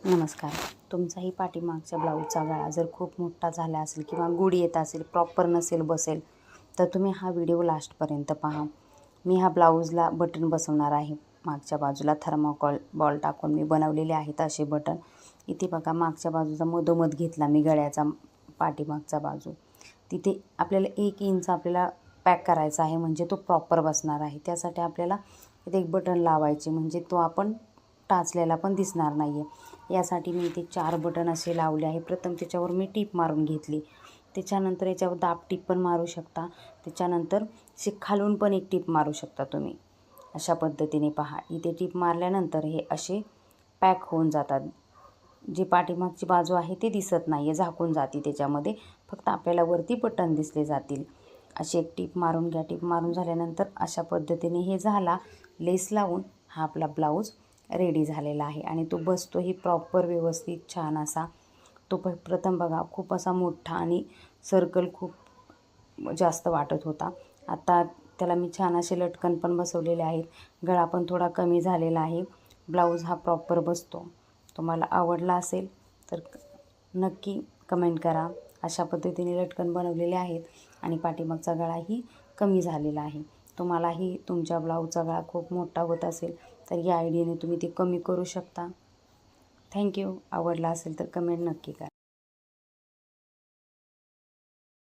नमस्कार. तुमचाही पाठीमागच्या ब्लाऊजचा गळा जर खूप मोठा झाला असेल किंवा गुढ येत असेल, प्रॉपर नसेल बसेल, तर तुम्ही हा व्हिडिओ लास्टपर्यंत पहा. मी हा ब्लाऊजला बटन बसवणार आहे. मागच्या बाजूला थर्माकोल बॉल टाकून मी बनवलेले आहेत असे बटन. इथे बघा मागच्या बाजूचा मधोमध घेतला मी गळ्याचा, पाठीमागचा बाजू. तिथे आपल्याला 1 इंच आपल्याला पॅक करायचा आहे, म्हणजे तो प्रॉपर बसणार आहे. त्यासाठी आपल्याला इथे एक बटन लावायचे, म्हणजे तो आपण टाचलेला पण दिसणार नाही आहे. यासाठी मी इथे 4 बटन असे लावले आहे. प्रथम त्याच्यावर मी टीप मारून घेतली. त्याच्यानंतर याच्यावर दाब टीप पण मारू शकता. त्याच्यानंतर खालून पण एक टीप मारू शकता तुम्ही. अशा पद्धतीने पहा. इथे टीप मारल्यानंतर हे असे पॅक होऊन जातात. जी पाठीमागची बाजू आहे ती दिसत नाही आहे, झाकून जाते त्याच्यामध्ये. फक्त आपल्याला वरती बटन दिसले जातील. अशी एक टीप मारून घ्या. टीप मारून झाल्यानंतर अशा पद्धतीने हे झाला. लेस लावून हा आपला ब्लाऊज रेडी झालेला आहे आणि तो बसतोही प्रॉपर व्यवस्थित छान असा. तो प्रथम बघा खूप असा मोठा आणि सर्कल खूप जास्त वाटत होता. आता त्याला मी छान असे लटकन पण बसवलेले आहेत. गळा पण थोडा कमी झालेला आहे. ब्लाऊज हा प्रॉपर बसतो. तुम्हाला आवडला असेल तर नक्की कमेंट करा. अशा पद्धतीने लटकन बनवलेले आहेत आणि पाठीमागचा गळाही कमी झालेला आहे. तुम्हालाही तुमच्या ब्लाऊजचा गळा खूप मोठा होत असेल तर या आयडियाने तुम्ही ते कमी करू शकता. थँक्यू. आवडला असेल तर कमेंट नक्की करा.